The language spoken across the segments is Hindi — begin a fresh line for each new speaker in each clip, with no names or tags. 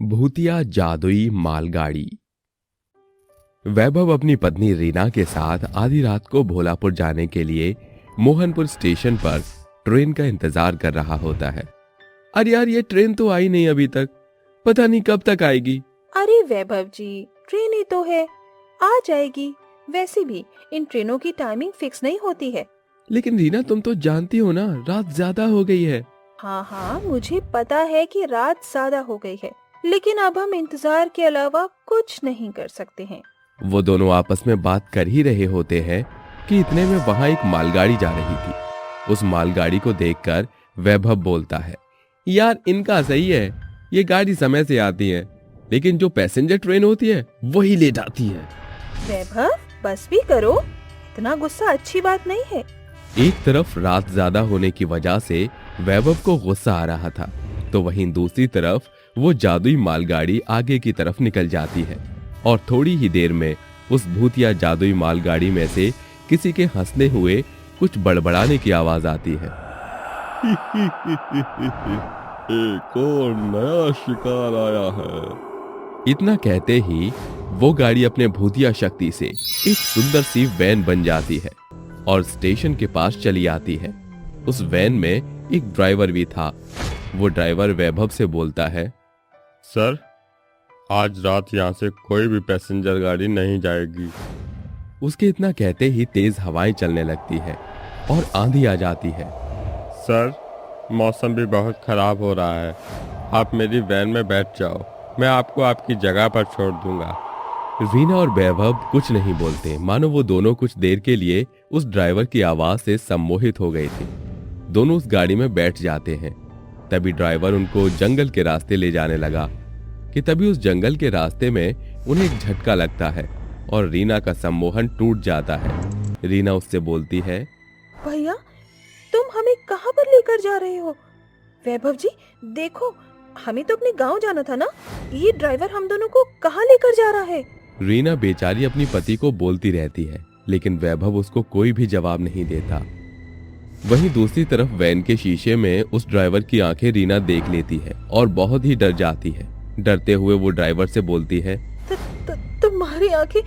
भूतिया जादुई मालगाड़ी। वैभव अपनी पत्नी रीना के साथ आधी रात को भोलापुर जाने के लिए मोहनपुर स्टेशन पर ट्रेन का इंतजार कर रहा होता है। अरे यार, ये ट्रेन तो आई नहीं अभी तक, पता नहीं कब तक आएगी।
अरे वैभव जी, ट्रेन ही तो है, आ जाएगी। वैसे भी इन ट्रेनों की टाइमिंग फिक्स नहीं होती है।
लेकिन रीना, तुम तो जानती हो ना, रात ज्यादा हो गई है।
हाँ, मुझे पता है कि रात ज्यादा हो गई है, लेकिन अब हम इंतजार के अलावा कुछ नहीं कर सकते हैं।
वो दोनों आपस में बात कर ही रहे होते हैं कि इतने में वहां एक मालगाड़ी जा रही थी। उस मालगाड़ी को देखकर वैभव बोलता है, यार इनका सही है, ये गाड़ी समय से आती है, लेकिन जो पैसेंजर ट्रेन होती है वही लेट आती है।
वैभव, बस भी करो, इतना गुस्सा अच्छी बात नहीं है।
एक तरफ रात ज्यादा होने की वजह से वैभव को गुस्सा आ रहा था, तो वहीं दूसरी तरफ वो जादुई मालगाड़ी आगे की तरफ निकल जाती है और थोड़ी ही देर में उस भूतिया जादुई मालगाड़ी में से किसी के हंसते हुए कुछ बड़बड़ाने की आवाज आती है। एक और नया शिकार आया है। इतना कहते ही वो गाड़ी अपने भूतिया शक्ति से एक सुंदर सी वैन बन जाती है और स्टेशन के पास चली आती है। उस वैन में एक ड्राइवर भी था। वो ड्राइवर वैभव से बोलता है,
सर, आज रात यहाँ से कोई भी पैसेंजर गाड़ी नहीं जाएगी।
उसके इतना कहते ही तेज हवाएं चलने लगती है और आंधी आ जाती है।
सर, मौसम भी बहुत खराब हो रहा है, आप मेरी वैन में बैठ जाओ, मैं आपको आपकी जगह पर छोड़ दूंगा।
रीना और वैभव कुछ नहीं बोलते, मानो वो दोनों कुछ देर के लिए उस ड्राइवर की आवाज से सम्मोहित हो गए थे। दोनों उस गाड़ी में बैठ जाते हैं। तभी ड्राइवर उनको जंगल के रास्ते ले जाने लगा कि तभी उस जंगल के रास्ते में उन्हें एक झटका लगता है और रीना का सम्मोहन टूट जाता है। रीना उससे बोलती है,
भैया, तुम हमें कहाँ पर लेकर जा रहे हो? वैभव जी, देखो, हमें तो अपने गांव जाना था ना, ये ड्राइवर हम दोनों को कहाँ लेकर जा रहा है?
रीना बेचारी अपनी पति को बोलती रहती है, लेकिन वैभव उसको कोई भी जवाब नहीं देता। वहीं दूसरी तरफ वैन के शीशे में उस ड्राइवर की आंखें रीना देख लेती है और बहुत ही डर जाती है। डरते हुए वो ड्राइवर से बोलती है,
तुम्हारी आंखें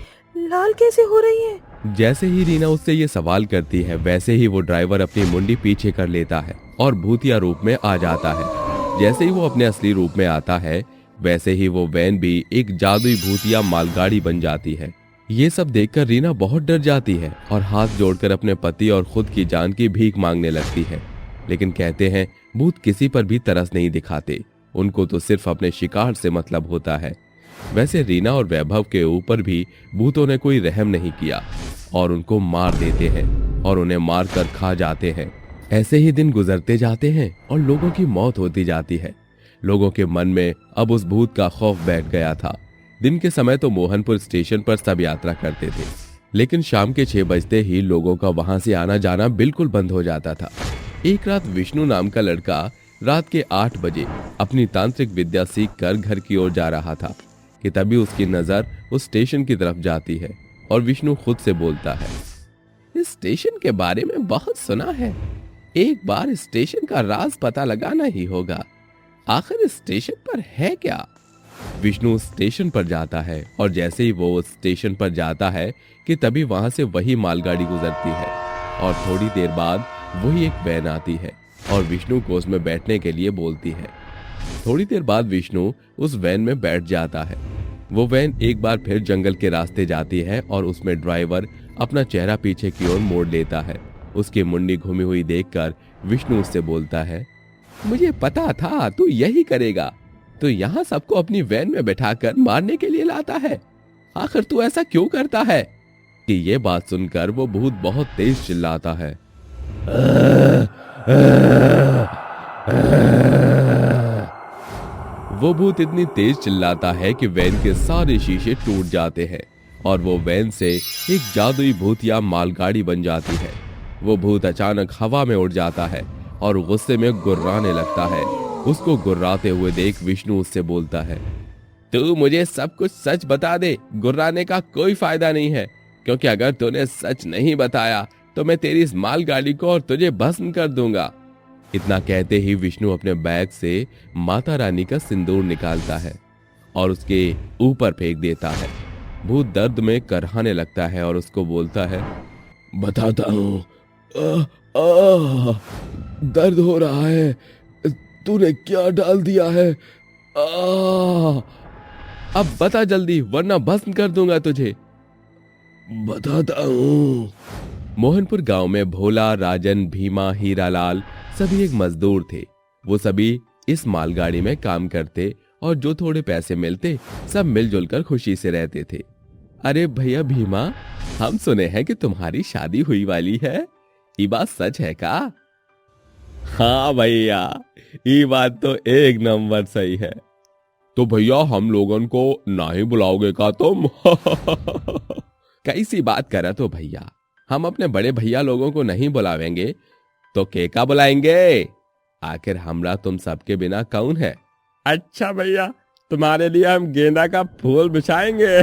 लाल कैसे हो रही हैं?
जैसे ही रीना उससे ये सवाल करती है, वैसे ही वो ड्राइवर अपनी मुंडी पीछे कर लेता है और भूतिया रूप में आ जाता है। जैसे ही वो अपने असली रूप में आता है, वैसे ही वो वैन भी एक जादुई भूतिया मालगाड़ी बन जाती है। ये सब देखकर रीना बहुत डर जाती है और हाथ जोड़कर अपने पति और खुद की जान की भीख मांगने लगती है। लेकिन कहते हैं, भूत किसी पर भी तरस नहीं दिखाते, उनको तो सिर्फ अपने शिकार से मतलब होता है। वैसे रीना और वैभव के ऊपर भी भूतों ने कोई रहम नहीं किया और उनको मार देते हैं और उन्हें मार कर खा जाते हैं। ऐसे ही दिन गुजरते जाते हैं और लोगों की मौत होती जाती है। लोगों के मन में अब उस भूत का खौफ बैठ गया था। दिन के समय तो मोहनपुर स्टेशन पर सब यात्रा करते थे, लेकिन शाम के 6 बजते ही लोगों का वहां से आना जाना बिल्कुल बंद हो जाता था। एक रात विष्णु नाम का लड़का रात के 8 बजे अपनी तांत्रिक विद्या सीख कर घर की ओर जा रहा था कि तभी उसकी नजर उस स्टेशन की तरफ जाती है और विष्णु खुद से बोलता है, इस स्टेशन के बारे में बहुत सुना है, एक बार इस स्टेशन का राज पता लगाना ही होगा। आखिर इस स्टेशन पर है क्या? विष्णु स्टेशन पर जाता है और जैसे ही वो उस स्टेशन पर जाता है कि तभी वहां से वही मालगाड़ी गुजरती है और थोड़ी देर बाद वही एक वैन आती है और विष्णु को उसमें बैठने के लिए बोलती है। थोड़ी देर बाद विष्णु उस वैन में बैठ जाता है। वो वैन एक बार फिर जंगल के रास्ते जाती है और उसमें ड्राइवर अपना चेहरा पीछे की ओर मोड़ लेता है। उसकी मुंडी घूमी हुई देखकर विष्णु उससे बोलता है, मुझे पता था तू यही करेगा, तो यहाँ सबको अपनी वैन में बैठाकर मारने के लिए लाता है, आखिर तू ऐसा क्यों करता है? कि ये बात सुनकर वो भूत बहुत तेज चिल्लाता है। वो भूत इतनी तेज चिल्लाता है कि वैन के सारे शीशे टूट जाते हैं और वो वैन से एक जादुई भूतिया मालगाड़ी बन जाती है। वो भूत अचानक हवा में उड़ जाता है और गुस्से में गुर्राने लगता है। उसको गुर्राते हुए देख विष्णु उससे बोलता है, तू मुझे सब कुछ सच बता दे, गुर्राने का कोई फायदा नहीं है, क्योंकि अगर तूने सच नहीं बताया तो मैं तेरी इस मालगाड़ी को और तुझे भस्म कर दूंगा। इतना कहते ही विष्णु अपने बैग से माता रानी का सिंदूर निकालता है और उसके ऊपर फेंक देता है। भूत दर्द में करहाने लगता है और उसको बोलता है, बताता हूँ, दर्द हो रहा है, तूने क्या डाल दिया है? अब बता जल्दी वरना भस्म कर दूंगा तुझे। बताता हूँ। मोहनपुर गांव में भोला, राजन, भीमा, हीरालाल सभी एक मजदूर थे। वो सभी इस मालगाड़ी में काम करते और जो थोड़े पैसे मिलते सब मिलजुल कर खुशी से रहते थे। अरे भैया भीमा, हम सुने हैं कि तुम्हारी शादी हुई वाली है, ये बात सच है का? हाँ भैया, ये बात तो एक नंबर सही है। तो भैया हम लोगन को नहीं बुलाओगे का तुम? कैसी बात करा तो भैया, हम अपने बड़े भैया लोगों को नहीं बुलावेंगे तो केका बुलाएंगे? आखिर हमरा तुम सबके बिना कौन है?
अच्छा भैया, तुम्हारे लिए हम गेंदा का फूल बिछाएंगे।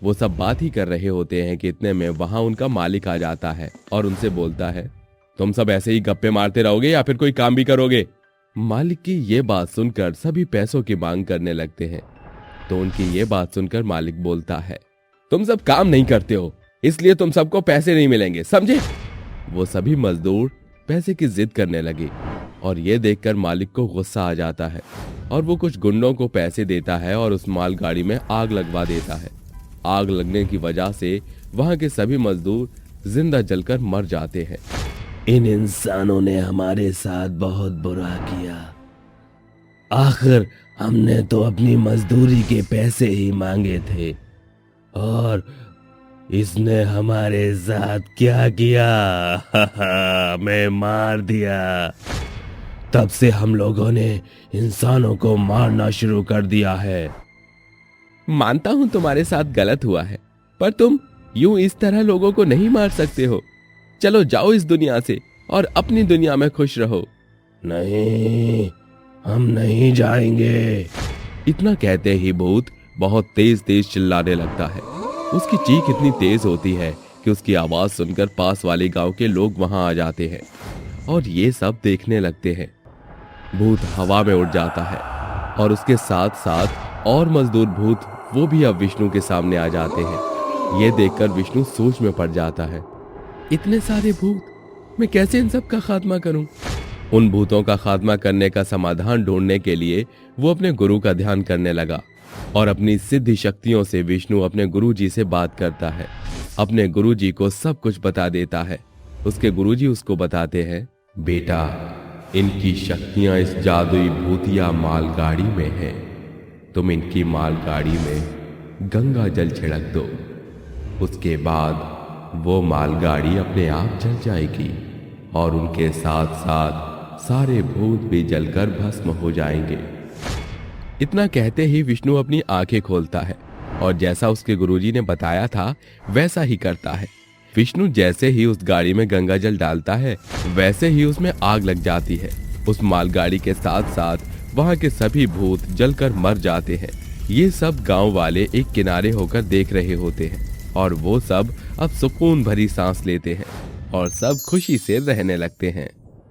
वो सब बात ही कर रहे होते हैं कि इतने में वहां उनका मालिक आ जाता है और उनसे बोलता है, तुम सब ऐसे ही गप्पे मारते रहोगे या फिर कोई काम भी करोगे? मालिक की ये बात सुनकर सभी पैसों की मांग करने लगते हैं। तो उनकी ये बात सुनकर मालिक बोलता है, तुम सब काम नहीं करते हो इसलिए तुम सबको पैसे नहीं मिलेंगे, समझे? वो सभी मजदूर पैसे की जिद करने लगे और ये देखकर मालिक को गुस्सा आ जाता है और वो कुछ गुंडों को पैसे देता है और उस मालगाड़ी में आग लगवा देता है। आग लगने की वजह से वहां के सभी मजदूर जिंदा जलकर मर जाते हैं। इन इंसानों ने हमारे साथ बहुत बुरा किया। आखिर हमने तो अपनी मजदूरी के पैसे ही मांगे थे और इसने हमारे साथ क्या किया? मैं मार दिया। तब से हम लोगों ने इंसानों को मारना शुरू कर दिया है। मानता हूं तुम्हारे साथ गलत हुआ है, पर तुम यूं इस तरह लोगों को नहीं मार सकते हो। चलो जाओ इस दुनिया से और अपनी दुनिया में खुश रहो। नहीं, हम नहीं जाएंगे। इतना कहते ही भूत बहुत तेज तेज चिल्लाने लगता है। उसकी चीख इतनी तेज होती है कि उसकी आवाज सुनकर पास वाले गांव के लोग वहां आ जाते हैं और ये सब देखने लगते हैं। भूत हवा में उड़ जाता है और उसके साथ साथ और मजदूर भूत वो भी अब विष्णु के सामने आ जाते हैं। ये देखकर विष्णु सोच में पड़ जाता है, इतने सारे भूत, मैं कैसे इन सब का खात्मा करूं? उन भूतों का खात्मा करने का समाधान ढूंढने के लिए वो अपने गुरु का ध्यान करने लगा और अपनी सिद्धि शक्तियों से विष्णु अपने गुरुजी से बात करता है। अपने गुरुजी को सब कुछ बता देता है। उसके गुरुजी उसको बताते हैं, बेटा इनकी शक्तियां इस जादुई भूतिया मालगाड़ी में है। तुम इनकी मालगाड़ी में गंगा जल छिड़क दो, उसके बाद वो मालगाड़ी अपने आप जल जाएगी और उनके साथ साथ सारे भूत भी जलकर भस्म हो जाएंगे। इतना कहते ही विष्णु अपनी आंखें खोलता है और जैसा उसके गुरुजी ने बताया था वैसा ही करता है। विष्णु जैसे ही उस गाड़ी में गंगा जल डालता है वैसे ही उसमें आग लग जाती है। उस मालगाड़ी के साथ साथ वहां के सभी भूत जलकर मर जाते हैं। ये सब गांव वाले एक किनारे होकर देख रहे होते हैं और वो सब अब सुकून भरी सांस लेते हैं और सब खुशी से रहने लगते हैं।